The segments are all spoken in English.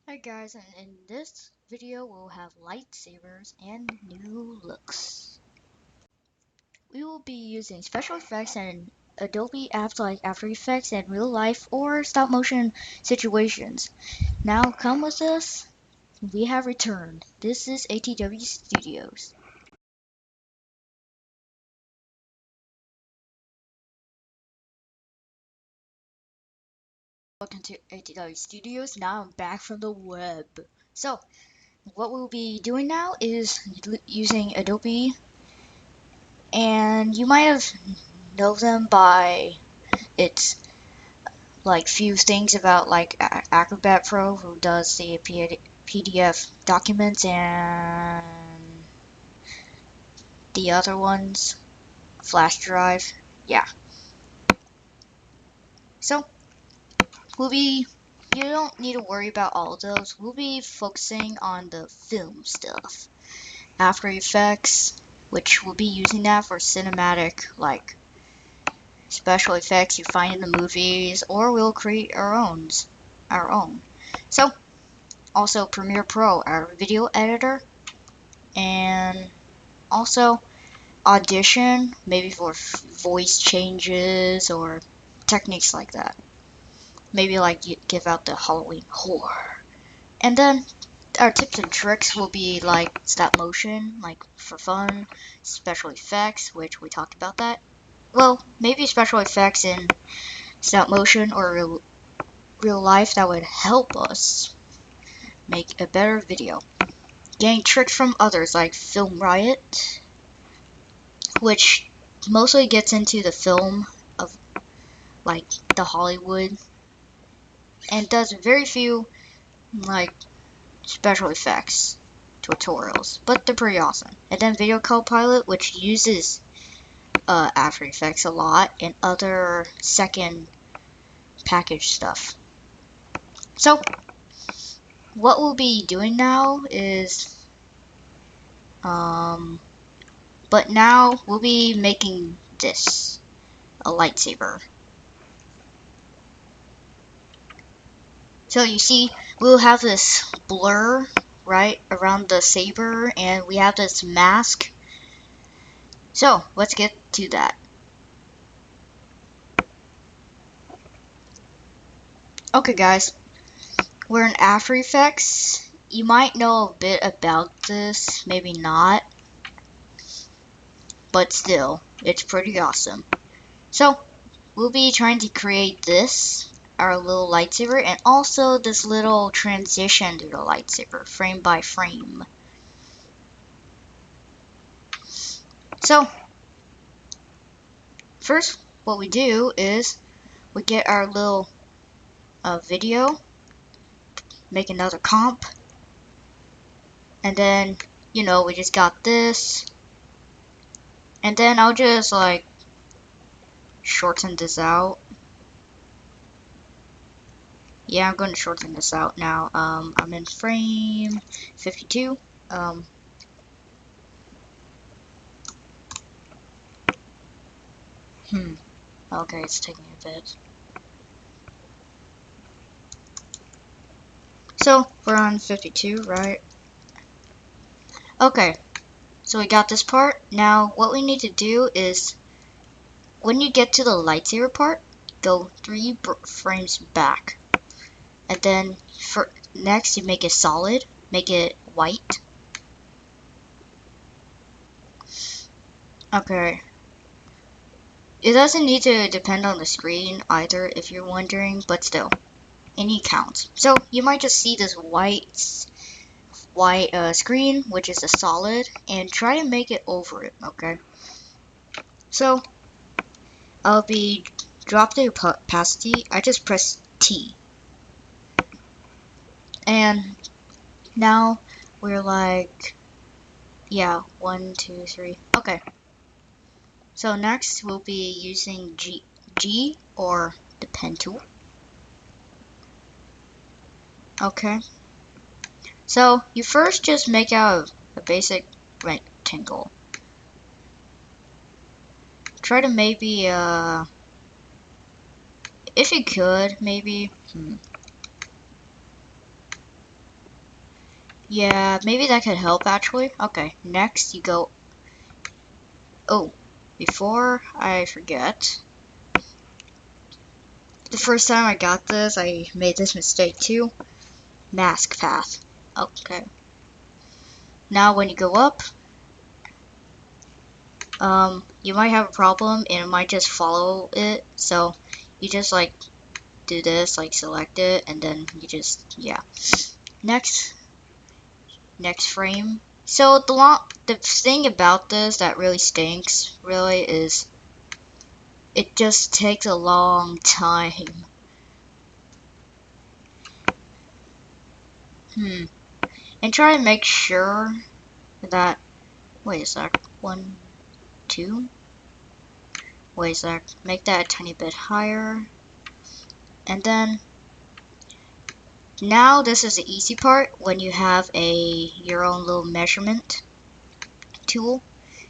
Hi guys, and in this video we'll have lightsabers and new looks. We will be using special effects and Adobe apps like After Effects and real life or stop motion situations. Now come with us, we have returned. This is ATW Studios. Welcome to ATW Studios. Now I'm back from the web. So, what we'll be doing now is using Adobe, and you might have know them by its like few things about like Acrobat Pro, who does the PDF documents, and the other ones, flash drive. Yeah. So you don't need to worry about all of those. We'll be focusing on the film stuff. After Effects, which we'll be using that for cinematic like special effects you find in the movies, or we'll create our own. So also Premiere Pro, our video editor, and also Audition, maybe for voice changes or techniques like that. Maybe like you give out the Halloween horror. And then our tips and tricks will be like stop motion, like for fun, special effects, which we talked about that. Well, maybe special effects in stop motion or real life that would help us make a better video. Getting tricks from others like Film Riot, which mostly gets into the film of like the Hollywood and does very few like special effects tutorials, but they're pretty awesome. And then Video Copilot, which uses After Effects a lot and other second package stuff. So what we'll be doing now is but now we'll be making this a lightsaber. So you see, we'll have this blur right around the saber, and we have this mask. So let's get to that. Okay guys, we're in After Effects. You might know a bit about this, maybe not, but still, it's pretty awesome. So we'll be trying to create this, our little lightsaber, and also this little transition to the lightsaber, frame by frame. So first, what we do is we get our little video, make another comp, and then we just got this, and then I'll just like shorten this out. Yeah, I'm going to shorten this out now. I'm in frame 52. Okay, it's taking a bit. So we're on 52, right? Okay, so we got this part. Now what we need to do is, when you get to the lightsaber part, go 3 frames back, and then for next you make it solid, make it white. Okay, it doesn't need to depend on the screen either, if you're wondering, but still, any counts. So you might just see this white screen, which is a solid, and try to make it over it. Okay, so I'll be drop the opacity. I just press T, and now we're like, yeah, 1, 2, 3. Okay, so next we'll be using G or the pen tool. Okay, so you first just make out a basic rectangle. Try to maybe if you could maybe Yeah, maybe that could help actually. Okay, next you go. Oh, before I forget, the first time I got this, I made this mistake too. Mask path. Okay. Now when you go up, you might have a problem and it might just follow it. So you just like do this, like select it, and then you just, yeah. Next frame. So the thing about this that really stinks, really, is it just takes a long time. And try to make sure that, wait a sec, 1, 2, wait a sec, make that a tiny bit higher. And then, now this is the easy part, when you have your own little measurement tool.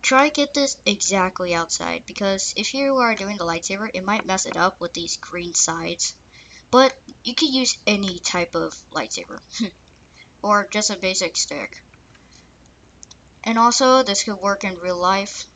Try to get this exactly outside, because if you are doing the lightsaber, it might mess it up with these green sides. But you could use any type of lightsaber, or just a basic stick. And also, this could work in real life.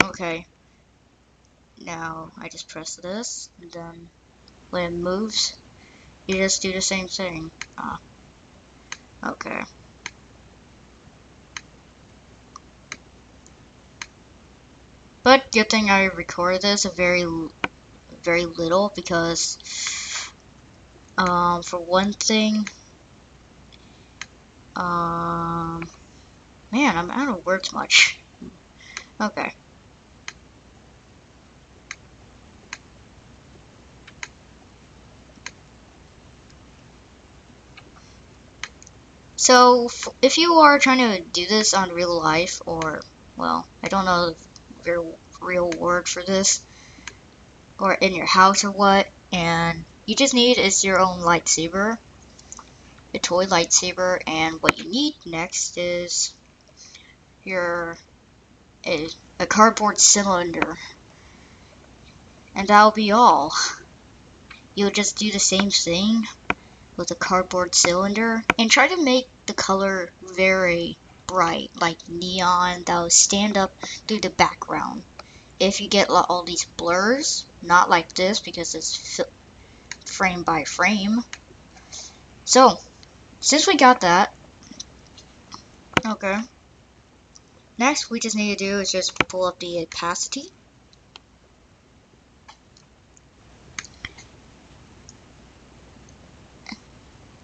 Okay, now I just press this, and then when it moves, you just do the same thing. Okay. But good thing I recorded this very little, because for one thing, man, I'm out of words much. Okay. So, if you are trying to do this on real life, or, well, I don't know the real word for this, or in your house or what, and you just need is your own lightsaber, a toy lightsaber, and what you need next is a cardboard cylinder, and that'll be all. You'll just do the same thing with a cardboard cylinder, and try to make the color very bright, like neon, that'll stand up through the background. If you get all these blurs, not like this because it's frame by frame. So, since we got that, okay, next we just need to do is just pull up the opacity.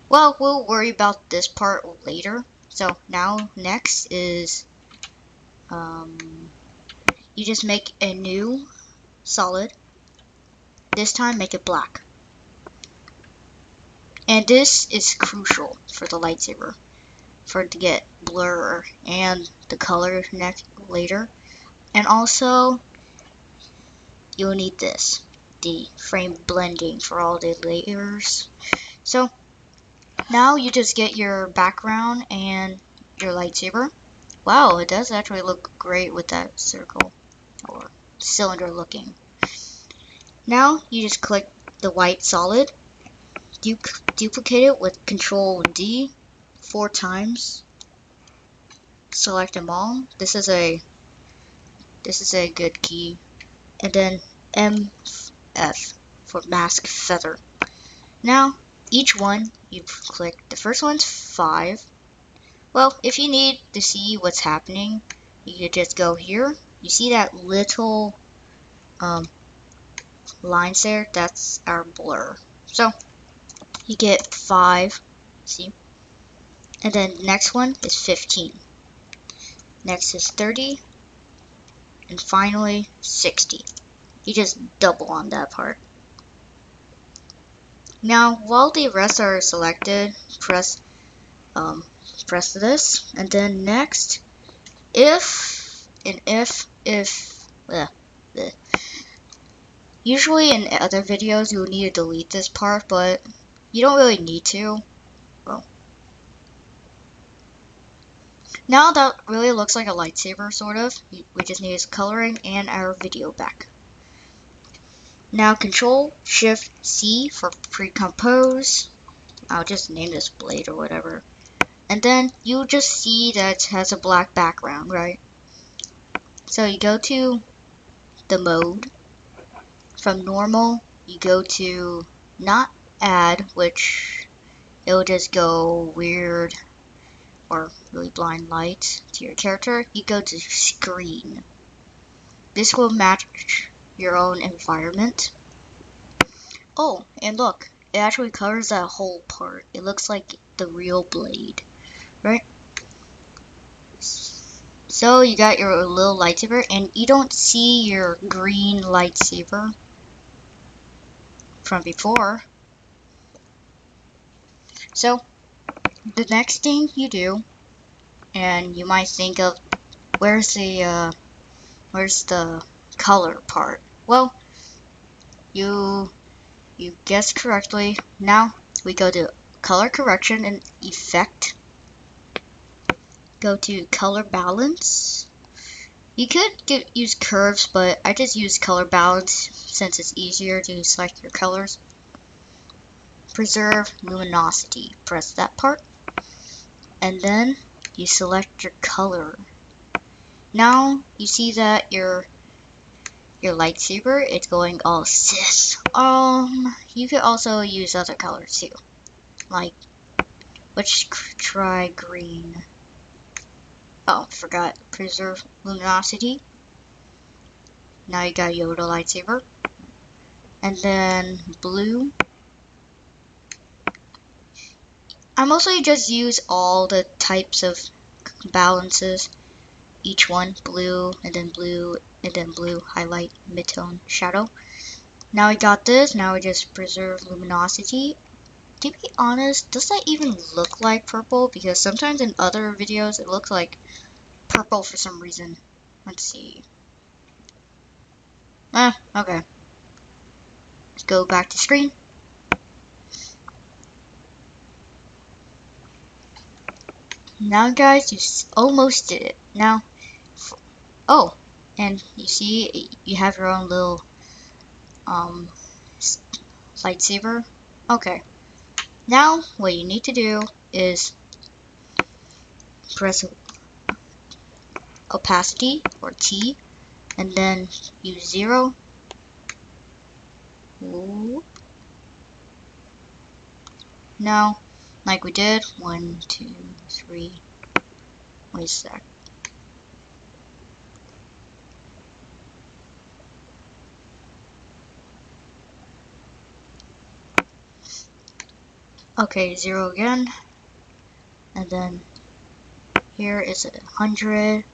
Well, we'll worry about this part later. So now, next is, you just make a new solid. This time, make it black. And this is crucial for the lightsaber, for it to get blur and the color later. And also, you'll need this, the frame blending for all the layers. So now you just get your background and your lightsaber. Wow, it does actually look great with that circle or cylinder looking. Now you just click the white solid, duplicate it with Control D 4 times. Select them all. This is a good key. And then MF for mask feather. Now each one you click. The first one's 5. Well, if you need to see what's happening, you could just go here. You see that little lines there? That's our blur. So you get 5. See? And then the next one is 15. Next is 30. And finally 60. You just double on that part. Now, while the rest are selected, press this, and then next, usually in other videos you'll need to delete this part, but you don't really need to. Well, now that really looks like a lightsaber, sort of. We just need his coloring and our video back. Now Control Shift C for pre-compose. I'll just name this blade or whatever. and then you just see that it has a black background, right? So you go to the mode. From normal, you go to not add, which it'll just go weird or really blind light to your character. You go to screen. This will match your own environment. Oh, and look, it actually covers that whole part. It looks like the real blade, right? So you got your little lightsaber, and you don't see your green lightsaber from before. So the next thing you do, and you might think of, where's the color part? Well, you guessed correctly. Now we go to color correction and effect. Go to color balance. You could use curves, but I just use color balance since it's easier to select your colors. Preserve luminosity. Press that part, and then you select your color. Now you see that your lightsaber, it's going all cis. You could also use other colors too. Like, let's try green. Oh, forgot. Preserve luminosity. Now you got Yoda lightsaber. And then blue. I mostly just use all the types of balances. Each one, blue, and then blue, and then blue, highlight, midtone, shadow. Now we got this, now we just preserve luminosity. To be honest, does that even look like purple? Because sometimes in other videos it looks like purple for some reason. Let's see. Okay. Let's go back to screen. Now guys, you almost did it. Now, oh, and you see you have your own little lightsaber. Okay. Now what you need to do is press opacity or T, and then use 0. Ooh. Now, like we did, 1, 2, 3. Wait a sec. Okay, 0 again, and then here is 100.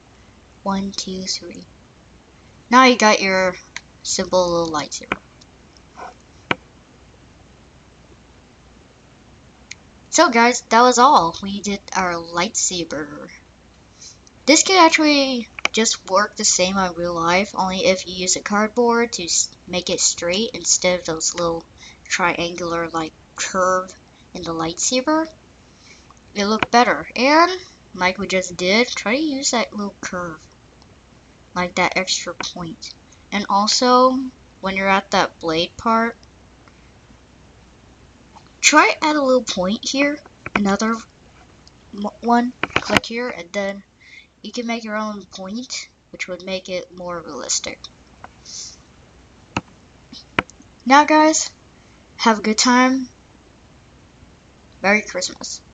1, 2, 3. Now you got your simple little lightsaber. So guys, that was all. We did our lightsaber. This could actually just work the same on real life, only if you use a cardboard to make it straight instead of those little triangular like curve in the lightsaber. It looked better. And like we just did, try to use that little curve, like that extra point. And also, when you're at that blade part, try add a little point here, another one, click here, and then you can make your own point, which would make it more realistic. Now guys, have a good time. Merry Christmas.